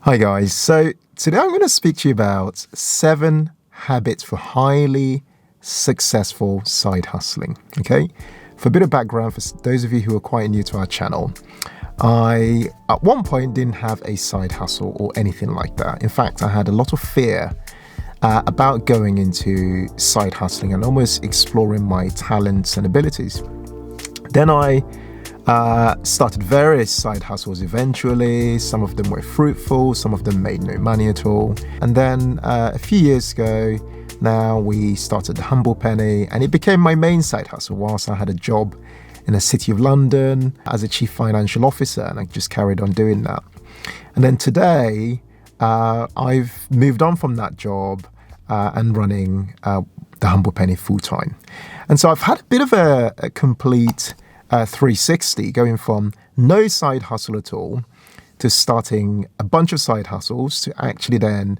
Hi guys, so today I'm going to speak to you about 7 habits for highly successful side hustling. Okay, for a bit of background for those of you who are quite new to our channel, I at one point didn't have a side hustle or anything like that. In fact, I had a lot of fear about going into side hustling and almost exploring my talents and abilities. Then I started various side hustles eventually. Some of them were fruitful, some of them made no money at all. And then a few years ago, now we started the Humble Penny, and it became my main side hustle whilst I had a job in the City of London as a chief financial officer, and I just carried on doing that. And then today, I've moved on from that job and running the Humble Penny full time. And so I've had a bit of a complete 360, going from no side hustle at all to starting a bunch of side hustles to actually then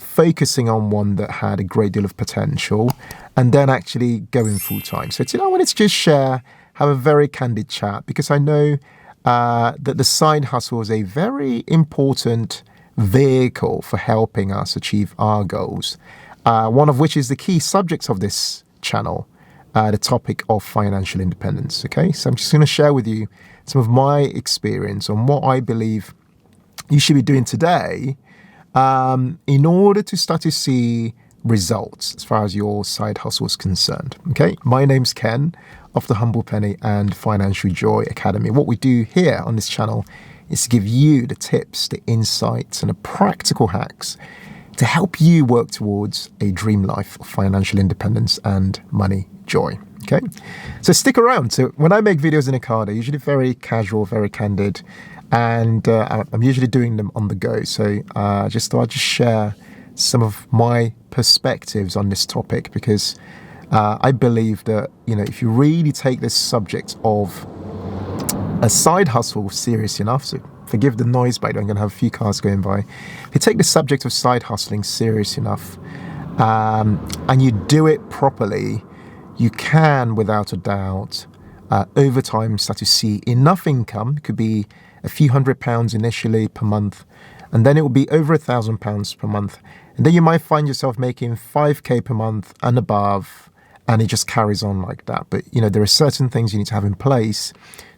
focusing on one that had a great deal of potential and then actually going full time. So today I wanted to just share, have a very candid chat, because I know that the side hustle is a very important vehicle for helping us achieve our goals, one of which is the key subjects of this channel. The topic of financial independence. Okay, so I'm just going to share with you some of my experience on what I believe you should be doing today in order to start to see results as far as your side hustle is concerned. Okay, my name's Ken of the Humble Penny and Financial Joy Academy. What we do here on this channel is to give you the tips, the insights, and the practical hacks to help you work towards a dream life of financial independence and money joy. Okay, so stick around. So when I make videos in a car, they're usually very casual, very candid, and I'm usually doing them on the go. So just thought I'd just share some of my perspectives on this topic, because I believe that, you know, if you really take this subject of a side hustle serious enough, so forgive the noise, by the way, I'm going to have a few cars going by. If you take the subject of side hustling serious enough and you do it properly, you can, without a doubt, over time start to see enough income. It could be a few £100 initially per month, and then it will be over £1,000 per month. And then you might find yourself making 5k per month and above, and it just carries on like that. But, you know, there are certain things you need to have in place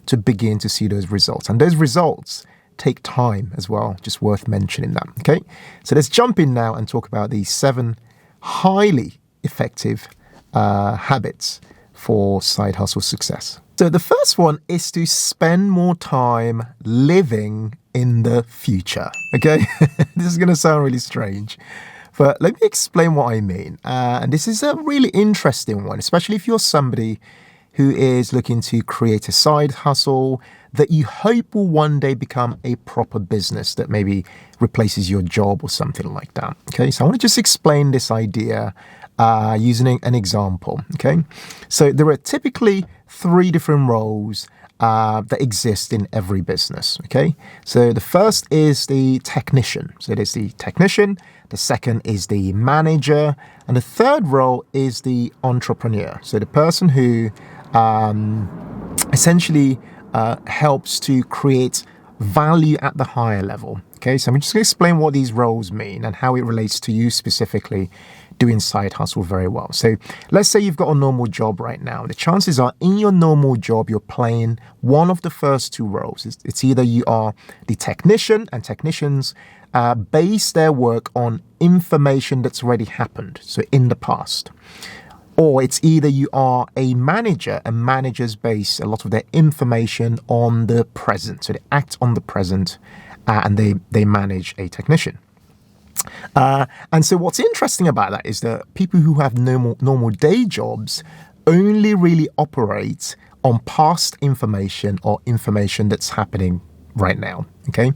to begin to see those results. And those results take time as well, just worth mentioning that. Okay, so let's jump in now and talk about these 7 highly effective habits for side hustle success. So the first one is to spend more time living in the future. Okay, this is going to sound really strange, but let me explain what I mean. And this is a really interesting one, especially if you're somebody who is looking to create a side hustle that you hope will one day become a proper business that maybe replaces your job or something like that. Okay, so I want to just explain this idea using an example. Okay, so there are typically 3 different roles that exist in every business. Okay, so the first is the technician. So there's the technician, the second is the manager, and the third role is the entrepreneur. So the person who essentially helps to create value at the higher level. Okay, so I'm just going to explain what these roles mean and how it relates to you specifically doing side hustle very well. So let's say you've got a normal job right now. The chances are in your normal job, you're playing one of the first 2 roles. It's either you are the technician, and technicians base their work on information that's already happened, so in the past. Or it's either you are a manager, and managers base a lot of their information on the present. So they act on the present and they manage a technician. And so what's interesting about that is that people who have normal day jobs only really operate on past information or information that's happening right now. Okay,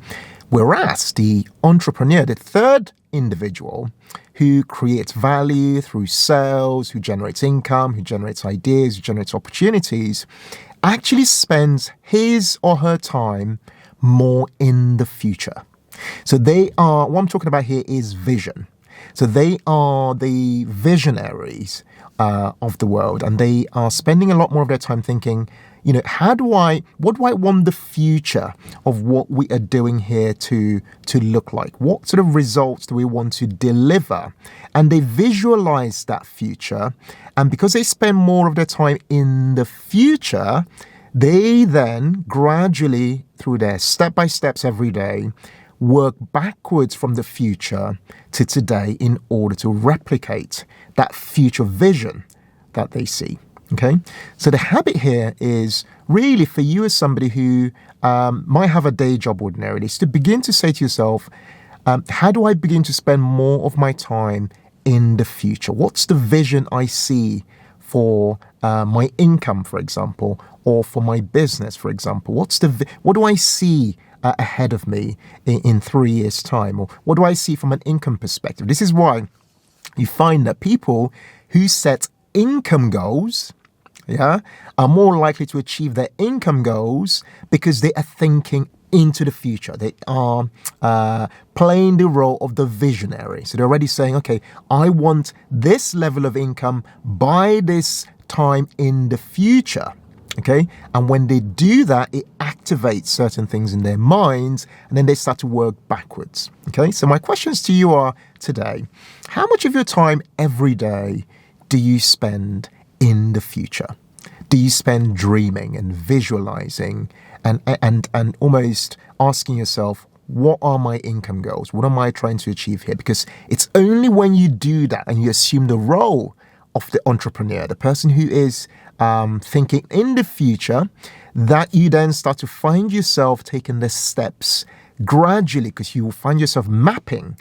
whereas the entrepreneur, the third individual who creates value through sales, who generates income, who generates ideas, who generates opportunities, actually spends his or her time more in the future. So what I'm talking about here is vision. So they are the visionaries of the world, and they are spending a lot more of their time thinking, what do I want the future of what we are doing here to look like? What sort of results do we want to deliver? And they visualize that future. And because they spend more of their time in the future, they then gradually, through their step-by-steps every day, work backwards from the future to today in order to replicate that future vision that they see. Okay, so the habit here is really for you as somebody who might have a day job ordinarily, is to begin to say to yourself, how do I begin to spend more of my time in the future? What's the vision I see for my income, for example, or for my business, for example? What do I see ahead of me in 3 years' time? Or what do I see from an income perspective? This is why you find that people who set income goals, are more likely to achieve their income goals because they are thinking into the future. They are playing the role of the visionary. So they're already saying, okay, I want this level of income by this time in the future. Okay, and when they do that, it activates certain things in their minds, and then they start to work backwards. Okay, so my questions to you are today: how much of your time every day do you spend in the future? Do you spend dreaming and visualizing and almost asking yourself, what are my income goals? What am I trying to achieve here? Because it's only when you do that and you assume the role of the entrepreneur, the person who is thinking in the future, that you then start to find yourself taking the steps gradually, because you will find yourself mapping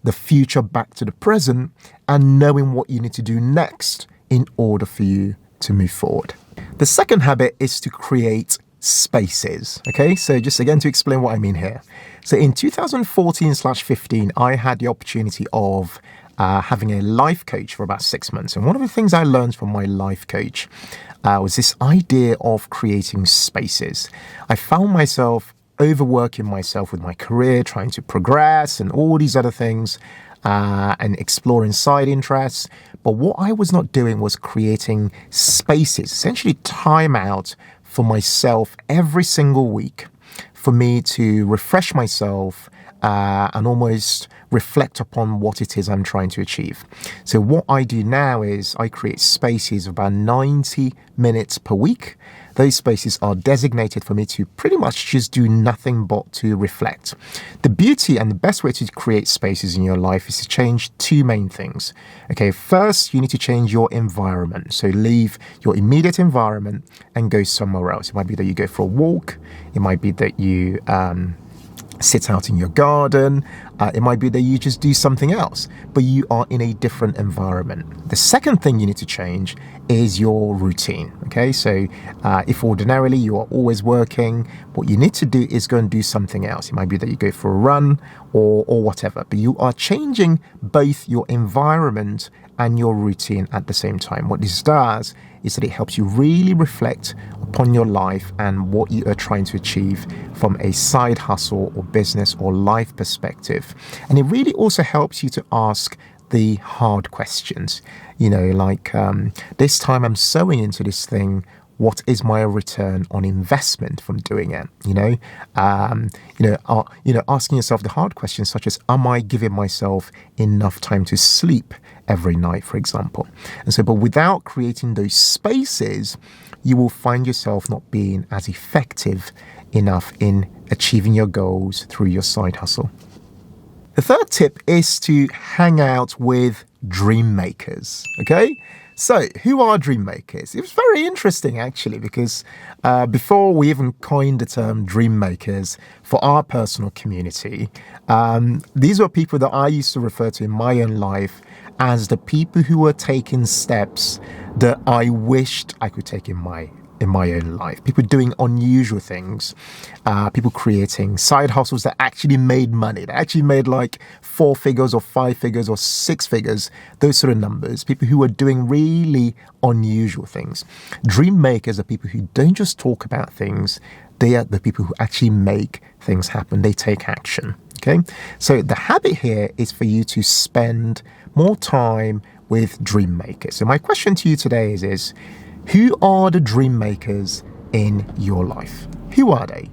the future back to the present and knowing what you need to do next in order for you to move forward. The second habit is to create spaces. Okay, so just again to explain what I mean here. So in 2014/15, I had the opportunity of having a life coach for about 6 months. And one of the things I learned from my life coach was this idea of creating spaces. I found myself overworking myself with my career, trying to progress and all these other things, and exploring side interests. But what I was not doing was creating spaces, essentially time out for myself every single week for me to refresh myself and almost reflect upon what it is I'm trying to achieve. So what I do now is I create spaces of about 90 minutes per week. Those spaces are designated for me to pretty much just do nothing but to reflect. The beauty and the best way to create spaces in your life is to change two main things. Okay, first, you need to change your environment. So leave your immediate environment and go somewhere else. It might be that you go for a walk. It might be that you sit out in your garden. It might be that you just do something else, but you are in a different environment. The second thing you need to change is your routine. Okay, so if ordinarily you are always working, what you need to do is go and do something else. It might be that you go for a run or whatever, but you are changing both your environment and your routine at the same time. What this does is that it helps you really reflect upon your life and what you are trying to achieve from a side hustle or business or life perspective. And it really also helps you to ask the hard questions. Like this time I'm sowing into this thing, what is my return on investment from doing it? Asking yourself the hard questions such as, am I giving myself enough time to sleep every night, for example? And so, but without creating those spaces, you will find yourself not being as effective enough in achieving your goals through your side hustle. The third tip is to hang out with dream makers. Okay? So, who are dream makers? It was very interesting, actually, because before we even coined the term dream makers for our personal community, these were people that I used to refer to in my own life as the people who were taking steps that I wished I could take in my own life. People doing unusual things, people creating side hustles that actually made money, that actually made like 4 figures or 5 figures or 6 figures, those sort of numbers. People who are doing really unusual things. Dream makers are people who don't just talk about things, they are the people who actually make things happen. They take action. Okay, so the habit here is for you to spend more time with dream makers. So my question to you today is who are the dream makers in your life? Who are they?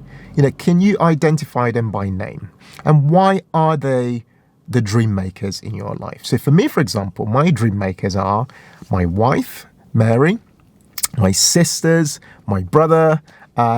Can you identify them by name? And why are they the dream makers in your life? So for me, for example, my dream makers are my wife, Mary, my sisters, my brother,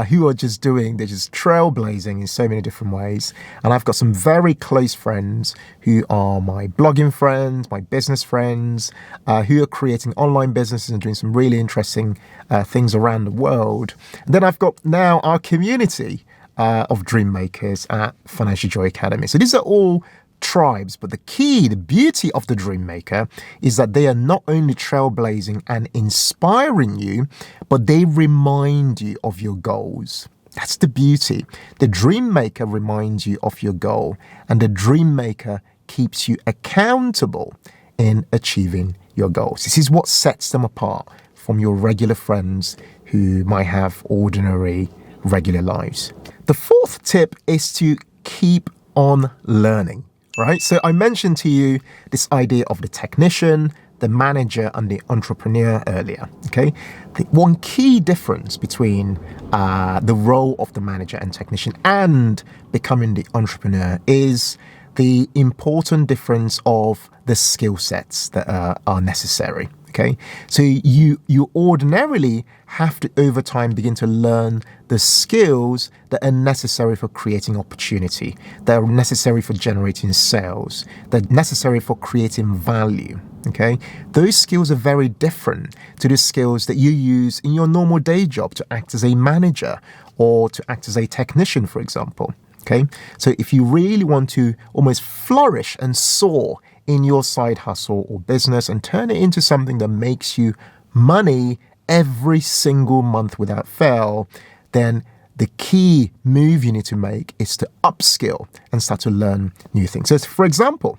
who are they're just trailblazing in so many different ways. And I've got some very close friends who are my blogging friends, my business friends, who are creating online businesses and doing some really interesting things around the world. And then I've got now our community of dream makers at Financial Joy Academy. So these are all tribes, but the beauty of the dream maker is that they are not only trailblazing and inspiring you, but they remind you of your goals. That's the beauty. The dream maker reminds you of your goal, and the dream maker keeps you accountable in achieving your goals. This is what sets them apart from your regular friends who might have ordinary, regular lives. The fourth tip is to keep on learning. Right? So I mentioned to you this idea of the technician, the manager, and the entrepreneur earlier. Okay. The one key difference between the role of the manager and technician and becoming the entrepreneur is the important difference of the skill sets that are necessary. Okay, so you ordinarily have to over time begin to learn the skills that are necessary for creating opportunity, that are necessary for generating sales, that are necessary for creating value. Okay, those skills are very different to the skills that you use in your normal day job to act as a manager or to act as a technician, for example. Okay, so if you really want to almost flourish and soar in your side hustle or business and turn it into something that makes you money every single month without fail, then the key move you need to make is to upskill and start to learn new things. So for example,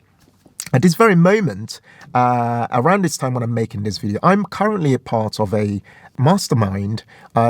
at this very moment, around this time when I'm making this video, I'm currently a part of a mastermind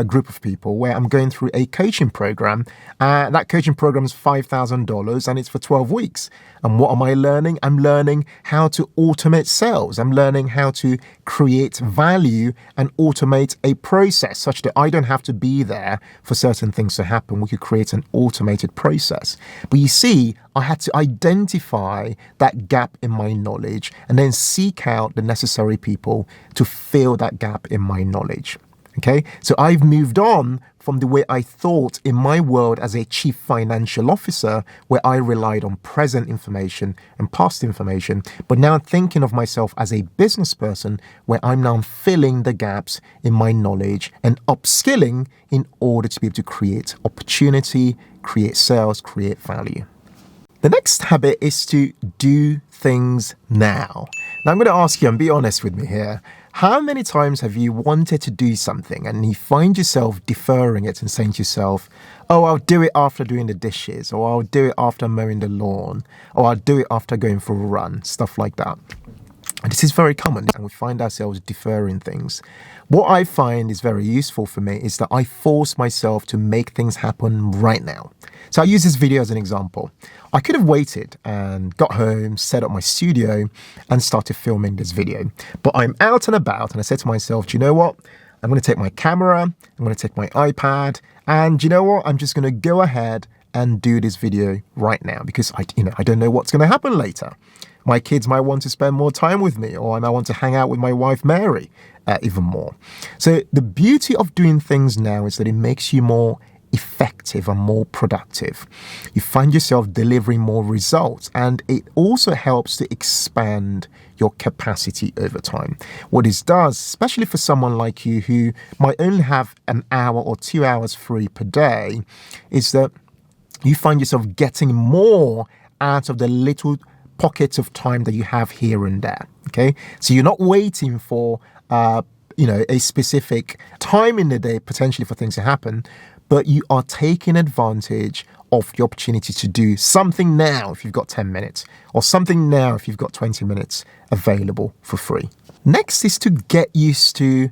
group of people where I'm going through a coaching program. That coaching program is $5,000 and it's for 12 weeks. And what am I learning? I'm learning how to automate sales. I'm learning how to create value and automate a process such that I don't have to be there for certain things to happen. We could create an automated process. But you see, I had to identify that gap in my knowledge and then seek out the necessary people to fill that gap in my knowledge. Okay, so I've moved on from the way I thought in my world as a chief financial officer, where I relied on present information and past information, but now thinking of myself as a business person, where I'm now filling the gaps in my knowledge and upskilling in order to be able to create opportunity, create sales, create value. The next habit is to do things now. Now I'm going to ask you, and be honest with me here, how many times have you wanted to do something and you find yourself deferring it and saying to yourself, oh, I'll do it after doing the dishes, or I'll do it after mowing the lawn, or I'll do it after going for a run, stuff like that. And this is very common, and we find ourselves deferring things. What I find is very useful for me is that I force myself to make things happen right now. So I use this video as an example. I could have waited and got home, set up my studio and started filming this video. But I'm out and about and I said to myself, do you know what? I'm going to take my camera, I'm going to take my iPad, and do you know what? I'm just going to go ahead and do this video right now because I don't know what's going to happen later. My kids might want to spend more time with me, or I might want to hang out with my wife, Mary, even more. So the beauty of doing things now is that it makes you more effective and more productive. You find yourself delivering more results, and it also helps to expand your capacity over time. What this does, especially for someone like you who might only have an hour or 2 hours free per day, is that you find yourself getting more out of the little pockets of time that you have here and there. Okay, so you're not waiting for a specific time in the day potentially for things to happen, but you are taking advantage of the opportunity to do something now if you've got 10 minutes, or something now if you've got 20 minutes available for free. Next is to get used to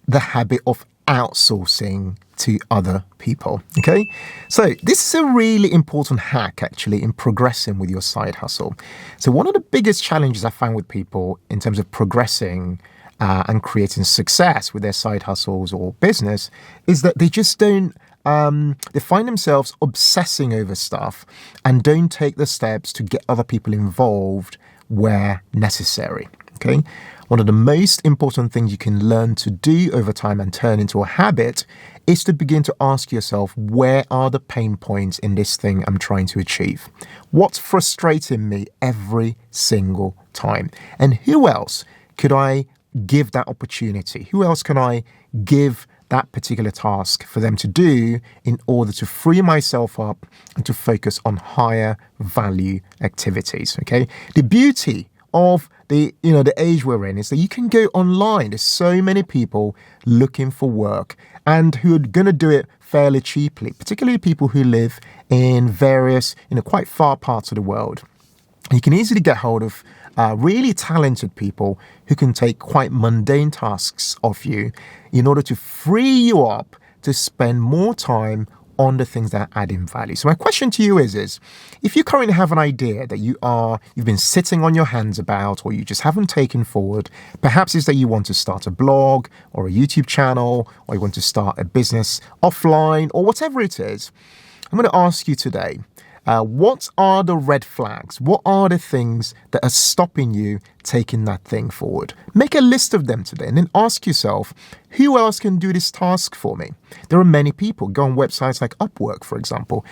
the habit of outsourcing to other people. Okay, so this is a really important hack actually in progressing with your side hustle. So one of the biggest challenges I find with people in terms of progressing and creating success with their side hustles or business is that they just don't they find themselves obsessing over stuff and don't take the steps to get other people involved where necessary. Okay, one of the most important things you can learn to do over time and turn into a habit is to begin to ask yourself, where are the pain points in this thing I'm trying to achieve? What's frustrating me every single time? And who else could I give that opportunity? Who else can I give that particular task for them to do in order to free myself up and to focus on higher value activities? Okay, the beauty of the age we're in is that you can go online. There's so many people looking for work and who are going to do it fairly cheaply, particularly people who live in various, quite far parts of the world. You can easily get hold of really talented people who can take quite mundane tasks off you in order to free you up to spend more time on the things that are adding value. So my question to you is if you currently have an idea that you've been sitting on your hands about, or you just haven't taken forward, perhaps it's that you want to start a blog or a YouTube channel, or you want to start a business offline, or whatever it is, I'm going to ask you today, what are the red flags? What are the things that are stopping you taking that thing forward? Make a list of them today and then ask yourself, who else can do this task for me? There are many people. Go on websites like Upwork, for example.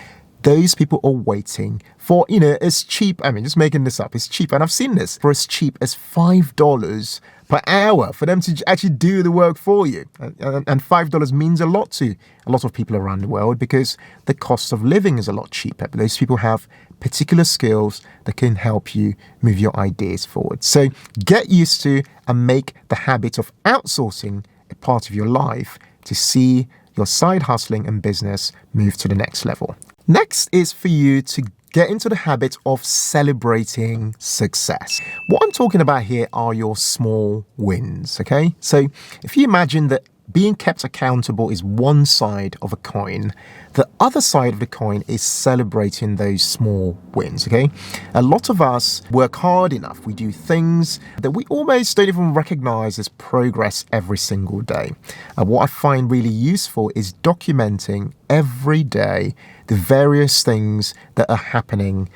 Those people are waiting for, as cheap, just making this up, it's cheap. And I've seen this for as cheap as $5 per hour for them to actually do the work for you. And $5 means a lot to a lot of people around the world because the cost of living is a lot cheaper. But those people have particular skills that can help you move your ideas forward. So get used to and make the habit of outsourcing a part of your life to see your side hustling and business move to the next level. Next is for you to get into the habit of celebrating success. What I'm talking about here are your small wins, okay? So if you imagine that being kept accountable is one side of a coin, the other side of the coin is celebrating those small wins, okay? A lot of us work hard enough. We do things that we almost don't even recognize as progress every single day. And what I find really useful is documenting every day the various things that are happening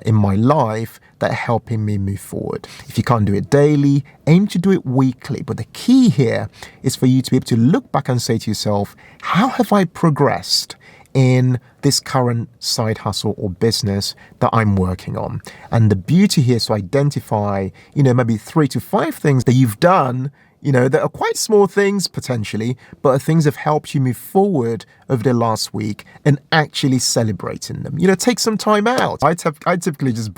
in my life that are helping me move forward. If you can't do it daily, aim to do it weekly. But the key here is for you to be able to look back and say to yourself, how have I progressed in this current side hustle or business that I'm working on? And the beauty here is to identify, maybe 3 to 5 things that you've done, that are quite small things potentially, but are things that have helped you move forward over the last week and actually celebrating them. Take some time out. I typically just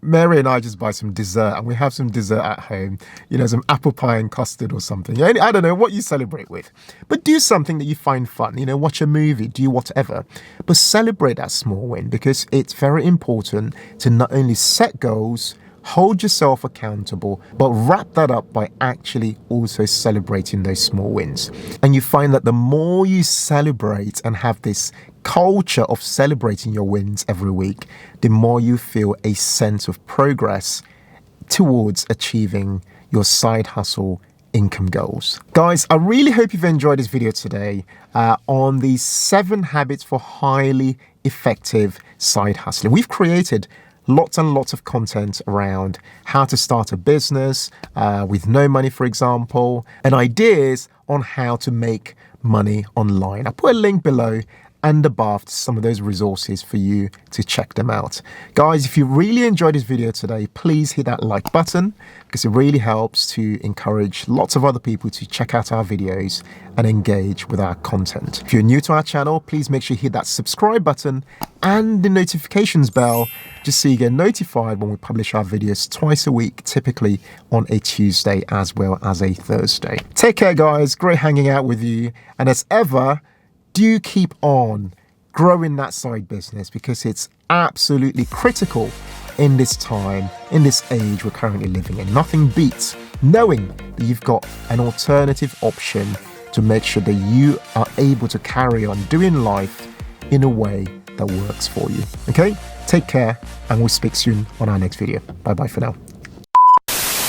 Mary and I just buy some dessert, and we have some dessert at home, some apple pie and custard or something. I don't know what you celebrate with, but do something that you find fun, watch a movie, do whatever, but celebrate that small win, because it's very important to not only set goals, hold yourself accountable, but wrap that up by actually also celebrating those small wins. And you find that the more you celebrate and have this culture of celebrating your wins every week, the more you feel a sense of progress towards achieving your side hustle income goals. Guys, I really hope you've enjoyed this video today on the 7 habits for highly effective side hustling. We've created lots and lots of content around how to start a business with no money, for example, and ideas on how to make money online. I'll put a link below and above to some of those resources for you to check them out. Guys, if you really enjoyed this video today, please hit that like button, because it really helps to encourage lots of other people to check out our videos and engage with our content. If you're new to our channel, please make sure you hit that subscribe button and the notifications bell, just so you get notified when we publish our videos twice a week, typically on a Tuesday as well as a Thursday. Take care, guys. Great hanging out with you. And as ever, do keep on growing that side business, because it's absolutely critical in this time, in this age we're currently living in. Nothing beats knowing that you've got an alternative option to make sure that you are able to carry on doing life in a way that works for you. Okay? Take care, and we'll speak soon on our next video. Bye-bye for now.